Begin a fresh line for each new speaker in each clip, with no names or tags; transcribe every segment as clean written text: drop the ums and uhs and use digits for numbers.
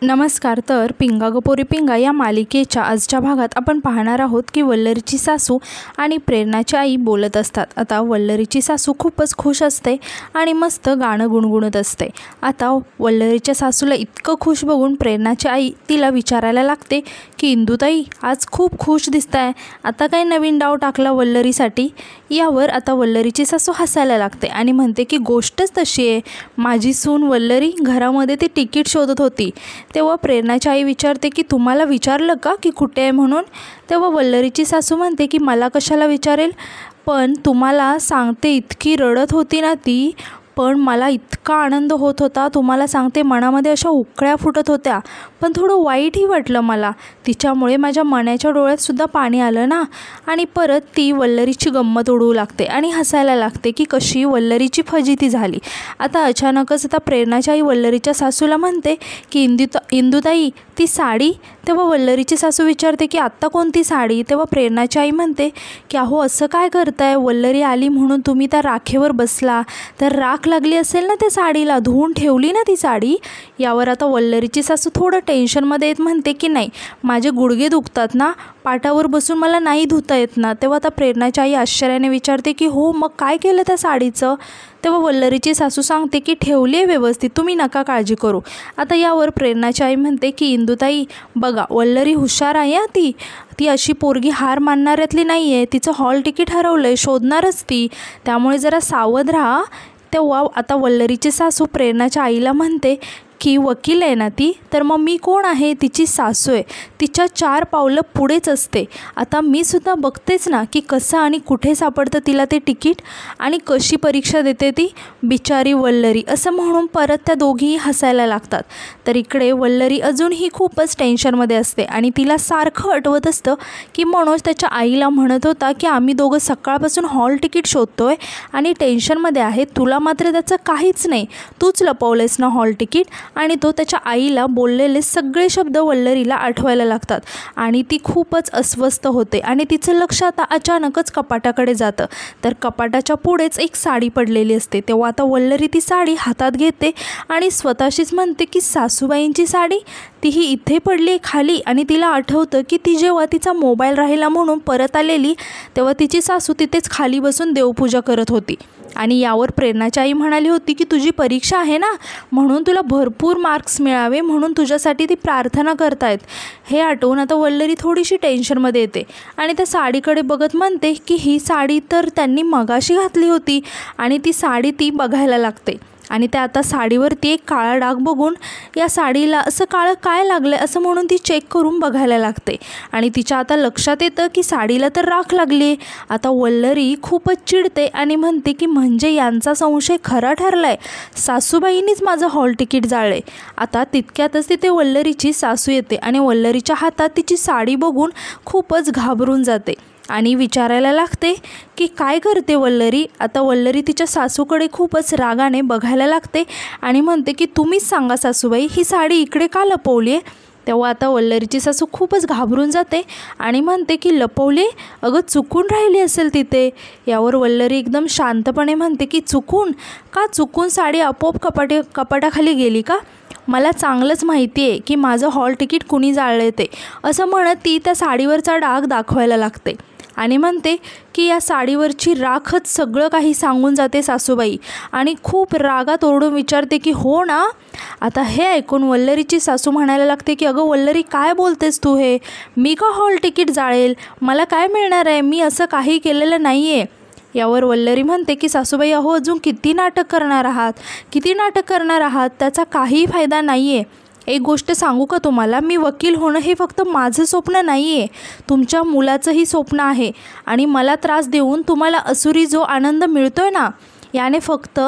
नमस्कार. तर पिंगा ग पोरी पिंगा या मालिकेच्या आजच्या भागात आपण पाहणार आहोत की वल्लरीची सासू आणि प्रेरणाची आई बोलत असतात. आता वल्लरीची सासू खूपच खुश असते आणि मस्त गाणं गुणगुणत असते. आता वल्लरीच्या सासूला इतकं खुश बघून प्रेरणाची आई तिला विचारायला लागते की इंदुताई, आज खूप खुश दिसताय, आता काय नवीन डाव टाकला वल्लरीसाठी? यावर आता वल्लरीची सासू हसायला लागते आणि म्हणते की गोष्टच तशी आहे, माझी सून वल्लरी घरामध्ये ती तिकीट शोधत होती. तेव्हा प्रेरणाची आई विचारते की तुम्हाला विचारलं का की कुठे आहे म्हणून? तेव्हा वल्लरीची सासू म्हणते की मला कशाला विचारेल, पण तुम्हाला सांगते इतकी रडत होती ना ती, पण मला इतका आनंद होत होता, तुम्हाला सांगते मनामध्ये अशा उकळ्या फुटत होत्या, पण थोडं वाईटही वाटलं मला. तिच्यामुळे माझ्या मनाच्या डोळ्यातसुद्धा पाणी आलं ना. आणि परत ती वल्लरीची गंमत उडवू लागते आणि हसायला लागते की कशी वल्लरीची फजिती झाली. आता अचानकच प्रेरणाची आई वल्लरीच्या सासूला म्हणते की इंदुताई, ती साडी? तेव्हा वल्लरीची सासू विचारते की आत्ता कोणती साडी? तेव्हा प्रेरणाची आई म्हणते की अहो असं काय करताय, वल्लरी आली म्हणून तुम्ही त्या राखेवर बसला, तर राख लागली असेल ना त्या साडीला, धुवून ठेवली ना ती साडी? यावर आता वल्लरीची सासू थोडं टेन्शनमध्ये येत म्हणते की नाही, माझे गुडघे दुखतात ना, पाटावर बसून मला नाही धुता येत ना. तेव्हा आता प्रेरणाची आई आश्चर्याने विचारते की हो, मग काय केलं त्या साडीचं? तेव्हा वल्लरीची सासू सांगते की ठेवली आहे व्यवस्थित, तुम्ही नका काळजी करू. आता यावर प्रेरणाची आई म्हणते की इंदुताई बघा, वल्लरी हुशार आहे, ती अशी पोरगी हार मानणाऱ्यातली नाही आहे, तिचं हॉल तिकीट हरवलं आहे, शोधणारच ती, त्यामुळे जरा सावध राहा. तेव्हा आता वल्लरीची सासू प्रेरणाच्या आईला म्हणते की वकील आहे ना ती, तर मग मी कोण आहे? तिची सासू आहे, तिच्या 4 पावलं पुढेच असते. आता मी सुद्धा बघतेच ना की कसं आणि कुठे सापडतं तिला ते तिकीट, आणि कशी परीक्षा देते ती बिचारी वल्लरी, असं म्हणून परत त्या दोघीही हसायला लागतात. तर इकडे वल्लरी अजूनही खूपच टेन्शनमध्ये असते आणि तिला सारखं आठवत असतं की मनोज त्याच्या आईला म्हणत होता की आम्ही दोघं सकाळपासून हॉल तिकीट शोधतोय आणि टेन्शनमध्ये आहे, तुला मात्र त्याचं काहीच नाही, तूच लपवलेस ना हॉल तिकीट. आणि तो त्याच्या आईला बोललेले सगळे शब्द वल्लरीला आठवायला लागतात आणि ती खूपच अस्वस्थ होते आणि तिचं लक्ष आता अचानकच कपाटाकडे जातं. तर कपाटाच्या पुढेच एक साडी पडलेली असते. तेव्हा आता वल्लरी ती साडी हातात घेते आणि स्वतःशीच म्हणते की सासूबाईंची साडी, तीही इथे पडली खाली. आणि तिला आठवतं की ती जेव्हा तिचा मोबाईल राहिला म्हणून परत आलेली, तेव्हा तिची सासू तिथेच खाली बसून देवपूजा करत होती. आणि यावर प्रेरणाची आई म्हणाली होती की तुझी परीक्षा आहे ना, म्हणून तुला भरपूर मार्क्स मिळावे म्हणून तुझ्यासाठी ती प्रार्थना करतायत. हे आठवून आता वल्लरी थोडीशी टेन्शनमध्ये येते आणि त्या साडीकडे बघत म्हणते की ही साडी तर त्यांनी मगाशी घातली होती. आणि ती साडी ती बघायला लागते आणि त्या आता साडीवरती एक काळा डाग बघून या साडीला असं काळं काय लागलं आहे असं म्हणून ती चेक करून बघायला लागते. आणि तिच्या आता लक्षात येतं की साडीला तर राख लागली आहे. आता वल्लरी खूपच चिडते आणि म्हणते की म्हणजे यांचा संशय खरा ठरला आहे, सासूबाईंनीच माझं हॉल तिकीट जाळले. आता तितक्यातच तिथे वल्लरीची सासू येते आणि वल्लरीच्या हातात तिची साडी बघून खूपच घाबरून जाते आणि विचारायला लागते की काय करते वल्लरी? आता वल्लरी तिच्या सासूकडे खूपच रागाने बघायला लागते आणि म्हणते की तुम्हीच सांगा सासूबाई, ही साडी इकडे का लपवली आहे? तेव्हा आता वल्लरीची सासू खूपच घाबरून जाते आणि म्हणते की लपवली? अगं चुकून राहिली असेल तिथे. यावर वल्लरी एकदम शांतपणे म्हणते की चुकून का? चुकून साडी आपोआप कपाटाखाली गेली का? मला चांगलंच माहिती आहे की माझं हॉल तिकीट कुणी जाळले ते, असं म्हणत ती त्या साडीवरचा डाग दाखवायला लागते आणि म्हणते की या साडीवरची राखच सगळं काही सांगून जाते सासूबाई. आणि खूप रागात ओरडून विचारते की हो ना? आता हे ऐकून वल्लरीची सासू म्हणायला लागते की अगं वल्लरी, काय बोलतेस तू हे? मी का हॉल तिकीट जाळेल? मला काय मिळणार आहे? मी असं काही केलेलं नाही आहे. यावर वल्लरी म्हणते की सासूबाई, अहो अजून किती नाटक करणार आहात, त्याचा काहीही फायदा नाही आहे. एक गोष्ट सांगू का तुम्हाला, मी वकील होणं हे फक्त माझं स्वप्न नाही आहे, तुमच्या मुलाचंही स्वप्न आहे. आणि मला त्रास देऊन तुम्हाला असुरी जो आनंद मिळतो आहे ना, याने फक्त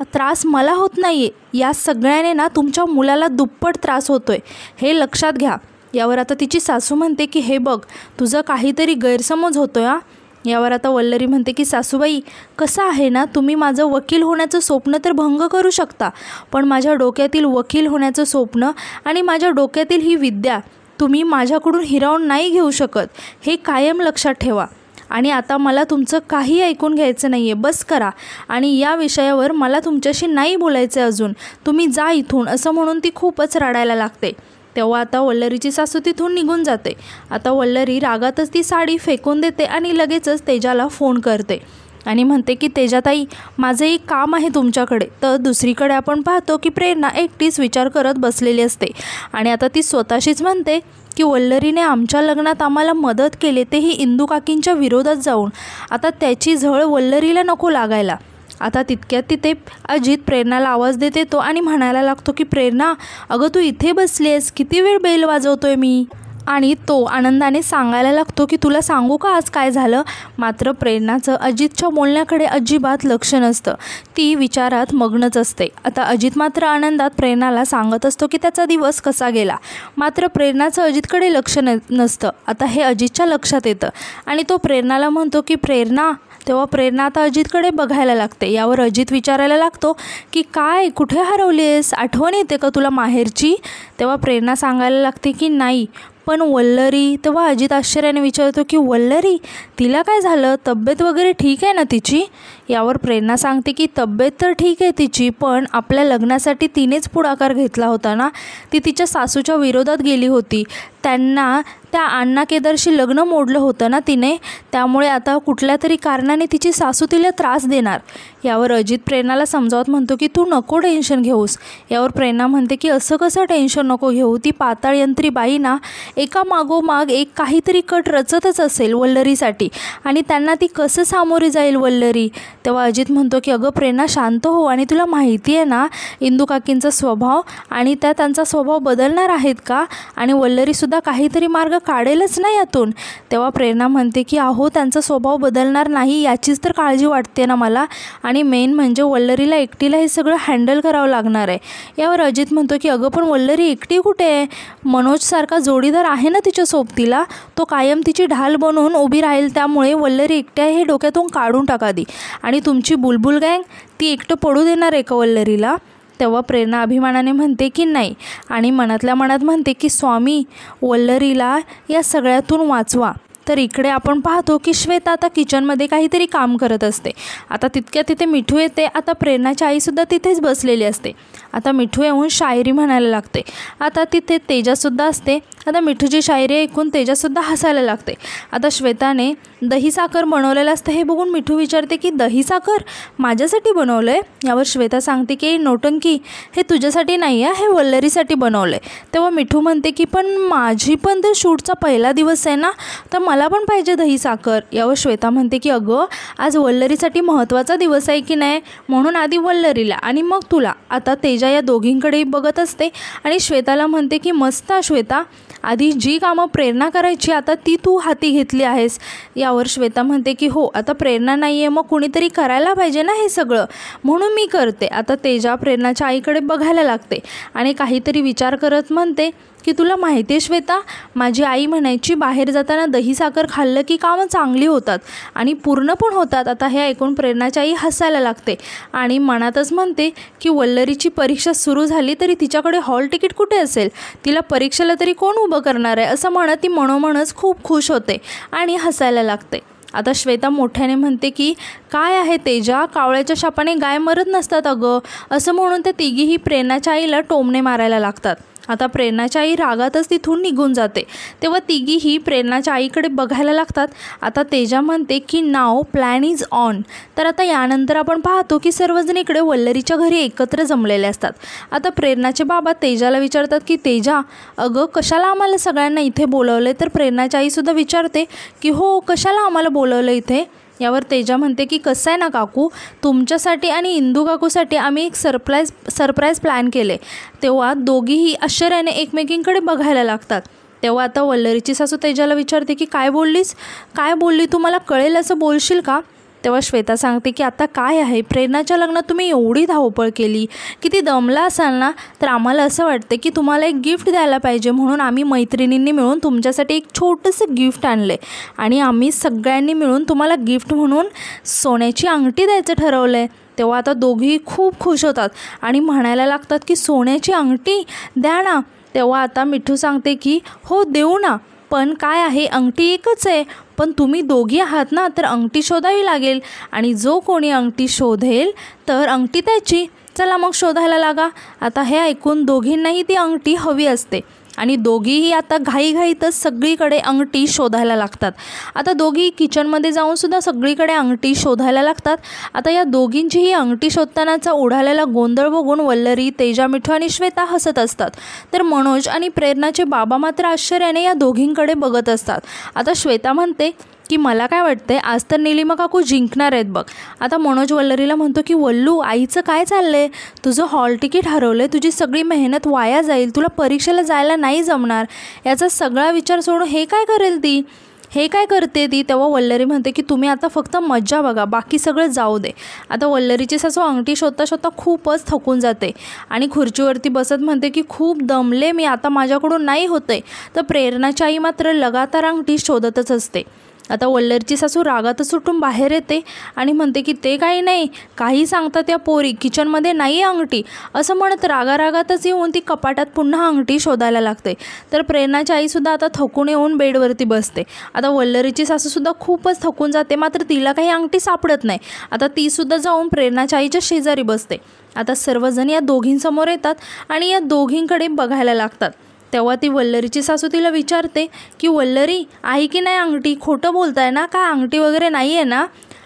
त्रास मला होत नाही आहे, या सगळ्याने ना तुमच्या मुलाला दुप्पट त्रास होतो आहे, हे लक्षात घ्या. यावर आता तिची सासू म्हणते की हे बघ, तुझं काहीतरी गैरसमज होतो आहे. यावर आता वल्लरी म्हणते की सासूबाई, कसं आहे ना, तुम्ही माझं वकील होण्याचं स्वप्न तर भंग करू शकता, पण माझ्या डोक्यातील वकील होण्याचं स्वप्न आणि माझ्या डोक्यातील ही विद्या तुम्ही माझ्याकडून हिरावून नाही घेऊ शकत, हे कायम लक्षात ठेवा. आणि आता मला तुमचं काही ऐकून घ्यायचं नाही आहे, बस करा आणि या विषयावर मला तुमच्याशी नाही बोलायचं अजून, तुम्ही जा इथून असं म्हणून ती खूपच रडायला लागते। तेव्हा आता वल्लरीची सासू तिथून निघून जाते। आता वल्लरी रागातच ती साडी फेकून देते आणि लगेचच तेजाला फोन करते आणि म्हणते की तेजाताई, माझं एक काम आहे तुमच्याकडे। तर दुसरीकडे आपण पाहतो की प्रेरणा एकटीच विचार करत बसलेली असते आणि आता ती स्वतःशीच म्हणते की वल्लरीने आमच्या लग्नात आम्हाला मदत केली, तेही इंदू काकींच्या विरोधात जाऊन। आता त्याची झळ वल्लरीला नको लागायला। आता तितक्यात तिथे अजित प्रेरणाला आवाज देत येतो आणि म्हणायला लागतो की प्रेरणा, अगं तू इथे बसली आहेस, किती वेळ बेल वाजवतोय मी। आणि तो आनंदाने सांगायला लागतो की तुला सांगू का आज काय झालं। मात्र प्रेरणाचं अजितच्या बोलण्याकडे अजिबात लक्ष नसतं, ती विचारात मग्नच असते। आता अजित मात्र आनंदात प्रेरणाला सांगत असतो की त्याचा दिवस कसा गेला, मात्र प्रेरणाचं अजितकडे लक्ष नसतं। आता हे अजितच्या लक्षात येतं आणि तो प्रेरणाला म्हणतो की प्रेरणा। तेव्हा प्रेरणा आता अजितकडे बघायला लागते। यावर अजित विचारायला लागतो की काय, कुठे हरवलीस, आठवण येते का तुला माहेरची। तेव्हा प्रेरणा सांगायला लागते की नाही, पण वल्लरी। तेव्हा अजित आश्चर्याने विचारतो की वल्लरी, तिला काय झालं, तब्येत वगैरे ठीक आहे ना तिची। यावर प्रेरणा सांगते की तब्येत तर ठीक आहे तिची, पण आपल्या लग्नासाठी तिनेच पुढाकार घेतला होता ना, ती तिच्या सासूच्या विरोधात गेली होती, त्यांना त्या अण्णा केदारशी लग्न मोडलं होतं ना तिने, त्यामुळे आता कुठल्या तरी कारणाने तिची सासू तिला त्रास देणार। यावर अजित प्रेरणाला समजावत म्हणतो की तू नको टेन्शन घेऊस। यावर प्रेरणा म्हणते की असं कसं टेन्शन नको घेऊ, ती पाताळयंत्री बाई ना एका मागोमाग एक काहीतरी कट रचतच असेल वल्लरीसाठी, आणि त्यांना ती कसं सामोरी जाईल वल्लरी। तेव्हा अजित म्हणतो की अगं प्रेरणा शांत हो, आणि तुला माहिती आहे ना इंदू काकींचा स्वभाव, आणि त्या त्यांचा स्वभाव बदलणार आहेत का, आणि वल्लरीसुद्धा काहीतरी मार्ग काढेलच ना यातून। तेव्हा प्रेरणा म्हणते की अहो त्यांचा स्वभाव बदलणार नाही याचीच तर काळजी वाटते ना मला, आणि मेन म्हणजे वल्लरीला एकटीला हे सगळं हँडल करावं लागणार आहे। यावर अजित म्हणतो की अगं पण वल्लरी एकटी कुठे आहे, मनोजसारखा जोडीदार आहे ना तिच्या सोबतीला, तो कायम तिची ढाल बनवून उभी राहील, त्यामुळे वल्लरी एकट्या हे डोक्यातून काढून टाका दी, आणि तुमची बुलबुल गँग ती एकटं पडू देणार आहे का वल्लरीला। तेव्हा प्रेरणा अभिमानाने म्हणते की नाही, आणि मनातल्या मनात म्हणते की स्वामी वल्लरीला या सगळ्यातून वाचवा। तर इकडे आपण पाहतो की श्वेता आता किचनमध्ये काहीतरी काम करत असते। आता तितक्या तिथे मिठू येते। आता प्रेरणाची आईसुद्धा तिथेच बसलेली असते। आता मिठू येऊन शायरी म्हणायला लागते। आता तिथे तेजासुद्धा असते। आता मिठूची शायरी ऐकून तेजासुद्धा हसायला लागते। आता श्वेताने दही साखर बनवलेलं असतं हे बघून मिठू विचारते की दही साखर माझ्यासाठी बनवलं आहे। यावर श्वेता सांगते की नोटंकी, हे तुझ्यासाठी नाही आहे, हे वल्लरीसाठी बनवलं आहे। तेव्हा मिठू म्हणते की पण माझी पण तर शूटचा पहिला दिवस आहे ना, तर मला पण पाहिजे दही साखर। यावर श्वेता म्हणते की अगं आज वल्लरीसाठी महत्त्वाचा दिवस आहे की नाही, म्हणून आधी वल्लरीला आणि मग तुला। आता तेजा या दोघींकडेही बघत असते आणि श्वेताला म्हणते की मस्त श्वेता, आधी जी कामं प्रेरणा करायची आता ती तू हाती घेतली आहेस। यावर श्वेता म्हणते की हो, आता प्रेरणा नाही आहे, मग कुणीतरी करायला पाहिजे ना हे सगळं, म्हणून मी करते। आता तेजा प्रेरणाच्या आईकडे बघायला लागते आणि काहीतरी विचार करत म्हणते की तुला माहिती आहे श्वेता, माझी आई म्हणायची बाहेर जाताना दही साखर खाल्लं की कामं चांगली होतात आणि पूर्ण पण होतात। आता हे ऐकून प्रेरणाची आई हसायला लागते आणि मनातच म्हणते की वल्लरीची परीक्षा सुरू झाली तरी तिच्याकडे हॉल तिकीट कुठे असेल, तिला परीक्षेला तरी कोण उभं करणार आहे, असं म्हणत ती मनोमनच खूप खुश होते आणि हसायला लागते। आता श्वेता मोठ्याने म्हणते की काय आहे तेजा, कावळ्याच्या शापाने गाय मरत नसतात अगं, असं म्हणून त्या तिघीही प्रेरणाच्या आईला टोमणे मारायला लागतात। आता प्रेरणाच्या आई रागातच तिथून निघून जाते। तेव्हा तिघीही प्रेरणाच्या आईकडे बघायला लागतात। आता तेजा म्हणते की नाव प्लॅन इज ऑन। तर आता यानंतर आपण पाहतो की सर्वजण इकडे वल्लरीच्या घरी एकत्र जमलेले असतात। आता प्रेरणाचे बाबा तेजाला विचारतात की तेजा, अगं कशाला आम्हाला सगळ्यांना इथे बोलवलं आहे। तर प्रेरणाची आईसुद्धा विचारते की हो, कशाला आम्हाला बोलवलं इथे। यावर तेजा म्हणते की कसं आहे ना काकू, तुमच्यासाठी आणि इंदू काकूसाठी आम्ही एक सरप्राईज प्लॅन केले। तेव्हा दोघीही आश्चर्याने एकमेकींकडे बघायला लागतात। तेव्हा आता वल्लरीची सासू तेजाला विचारते की काय बोलली तू, मला कळेल असं बोलशील का। तेव्हा श्वेता सांगते की आता काय आहे, प्रेरणाच्या लग्नात तुम्ही एवढी धावपळ केली, किती दमला असाल ना, तर आम्हाला असं वाटतं की तुम्हाला एक गिफ्ट द्यायला पाहिजे, म्हणून आम्ही मैत्रिणींनी मिळून तुमच्यासाठी एक छोटंसं गिफ्ट आणले आणि आम्ही सगळ्यांनी मिळून तुम्हाला गिफ्ट म्हणून सोन्याची अंगठी द्यायचं ठरवलं आहे। तेव्हा आता दोघीही खूप खुश होतात आणि म्हणायला लागतात की सोन्याची अंगठी द्या ना। तेव्हा आता मिठू सांगते की हो देऊ ना, पण काय आहे, अंगठी एकच आहे, पण तुम्ही दोघी आहात ना, तर अंगठी शोधावी लागेल आणि जो कोणी अंगठी शोधेल तर अंगठी त्याची. चला मग शोधायला लागा. आता हे ऐकून दोघींनाही ती अंगठी हवी असते आणि दोघीही आता घाईघाईतच सगळीकडे अंगठी शोधायला लागतात. आता दोघी किचनमध्ये जाऊनसुद्धा सगळीकडे अंगठी शोधायला लागतात. आता या दोघींची ही अंगठी शोधतानाचा उडालेला गोंधळ बघून वल्लरी, तेजा, मिठू आणि श्वेता हसत असतात. तर मनोज आणि प्रेरणाचे बाबा मात्र आश्चर्याने या दोघींकडे बघत असतात. आता श्वेता म्हणते की मला काय वाटतंय, आज तर निलिमा काकू जिंकणार आहेत बघ. आता मनोज वल्लरीला म्हणतो की वल्लू, आईचं काय चाललंय, तुझं हॉल तिकीट हरवलंय, तुझी सगळी मेहनत वाया जाईल, तुला परीक्षेला जायला नाही जमणार, याचा सगळा विचार सोडून हे काय करेल ती, हे काय करते ती. तेव्हा वल्लरी म्हणते की तुम्ही आता फक्त मज्जा बघा, बाकी सगळं जाऊ दे. आता वल्लरीची सासू अंगठी शोधता शोधता खूपच थकून जाते आणि खुर्चीवरती बसत म्हणते की खूप दमले मी, आता माझ्याकडून नाही होतंय. तर प्रेरणाची आई मात्र लगातार अंगठी शोधतच असते. आता वल्लरीची सासू रागातच उठून बाहेर येते आणि म्हणते की ते काही नाही, काही सांगतात त्या पोरी, किचनमध्ये नाही आहे अंगठी, असं म्हणत रागारागातच येऊन ती कपाटात पुन्हा अंगठी शोधायला लागते. तर प्रेरणाची आईसुद्धा आता थकून येऊन बेडवरती बसते. आता वल्लरीची सासूसुद्धा खूपच थकून जाते, मात्र तिला काही अंगठी सापडत नाही. आता तीसुद्धा जाऊन प्रेरणाच्या आईच्या शेजारी बसते. आता सर्वजण या दोघींसमोर येतात आणि या दोघींकडे बघायला लागतात. तेव्हा ती वल्लरीची सासू तिला विचारते की वल्लरी, आहे की नाही अंगठी, खोटं बोलताय ना, काय अंगठी वगैरे नाही आहे ना.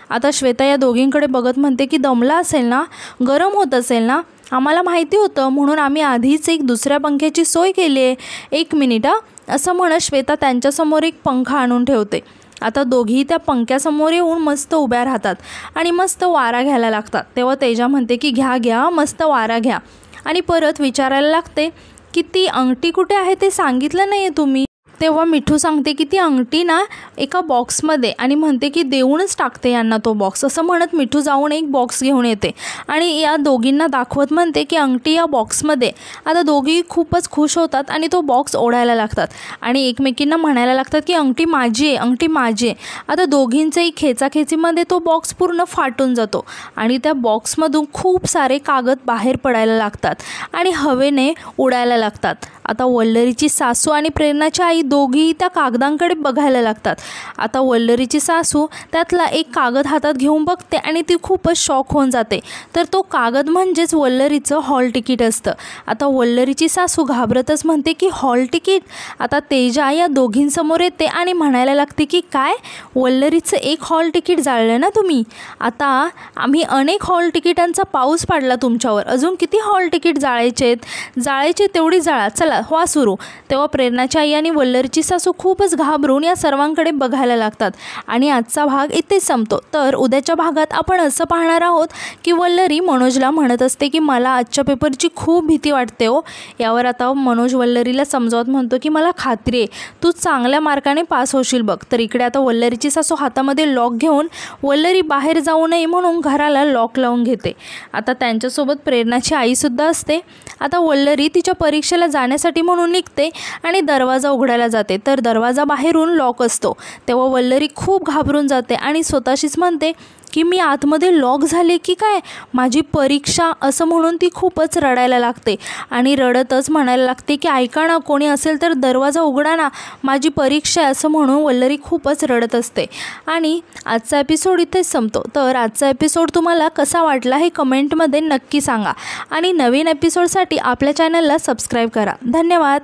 आता श्वेता या दोघींकडे बघत म्हणते की दमला असेल ना, गरम होत असेल ना, आम्हाला माहिती होतं म्हणून आम्ही आधीच एक दुसऱ्या पंख्याची सोय केली आहे, 1 मिनिट असं म्हणत श्वेता त्यांच्यासमोर एक पंखा आणून ठेवते. आता दोघीही त्या पंख्यासमोर येऊन मस्त उभ्या राहतात आणि मस्त वारा घ्यायला लागतात. तेव्हा तेजा म्हणते की घ्या मस्त वारा घ्या आणि परत विचारायला लागते की ती अंगठी कुठे आहे ते सांगितलं नाही आहे तुम्ही. तेव्हा मिठू सांगते की ती अंगठी ना एका बॉक्समध्ये, आणि म्हणते की देऊनच टाकते यांना तो बॉक्स. असं म्हणत मिठू जाऊन एक बॉक्स घेऊन येते आणि या दोघींना दाखवत म्हणते की अंगठी या बॉक्समध्ये. आता दोघी खूपच खुश होतात आणि तो बॉक्स ओढायला लागतात आणि एकमेकींना म्हणायला लागतात की अंगठी माझी आहे, अंगठी माझी आहे. आता दोघींचेही खेचाखेचीमध्ये तो बॉक्स पूर्ण फाटून जातो आणि त्या बॉक्समधून खूप सारे कागद बाहेर पडायला लागतात आणि हवेने उडायला लागतात. आता वल्लरीची सासू आणि प्रेरणाची आई दोघीही त्या कागदांकडे बघायला लागतात. आता वल्लरीची सासू त्यातला एक कागद हातात घेऊन बघते आणि ती खूपच शॉक होऊन जाते. तर तो कागद म्हणजेच वल्लरीचं हॉल तिकीट असतं. आता वल्लरीची सासू घाबरतच म्हणते की हॉल तिकीट. आता तेजा या दोघींसमोर येते आणि म्हणायला लागते की काय, वल्लरीचं एक हॉल तिकीट जाळलं ना तुम्ही, आता आम्ही अनेक हॉल तिकिटांचा पाऊस पाडला तुमच्यावर, अजून किती हॉल तिकीट जाळायचे तेवढी जाळा, चला व्हा सुरू. तेव्हा प्रेरणाची आई आणि वल्लरीची सासू खूपच घाबरून या सर्वांकडे बघायला लागतात आणि आजचा भाग इथेच संपतो. तर उद्याच्या भागात आपण असं पाहणार आहोत की वल्लरी मनोजला म्हणत असते की मला आजच्या पेपरची खूप भीती वाटते हो. यावर आता मनोज वल्लरीला समजावत म्हणतो की मला खात्री आहे तू चांगल्या मार्काने पास होशील बघ. तर इकडे आता वल्लरीची सासू हातामध्ये लॉक घेऊन वल्लरी बाहेर जाऊ नये म्हणून घराला लॉक लावून घेते. आता त्यांच्यासोबत प्रेरणाची आईसुद्धा असते. आता वल्लरी तिच्या परीक्षेला जाण्यासाठी म्हणून निघते आणि दरवाजा उघडायला जाते, तर दरवाजा बाहेरून लॉक असतो. तेव्हा वल्लरी खूप घाबरून जाते आणि स्वतःशीच म्हणते की मी आतमध्ये लॉक झाले की काय, माझी परीक्षा, असं म्हणून ती खूपच रडायला लागते आणि रडतच म्हणायला लागते की ऐका ना, कोणी असेल तर दरवाजा उघडा ना, माझी परीक्षा आहे, असं म्हणून वल्लरी खूपच रडत असते. आणि आजचा एपिसोड इथेच संपतो. तर आजचा एपिसोड तुम्हाला कसा वाटला हे कमेंटमध्ये नक्की सांगा आणि नवीन एपिसोडसाठी आपल्या चॅनलला सबस्क्राईब करा. धन्यवाद.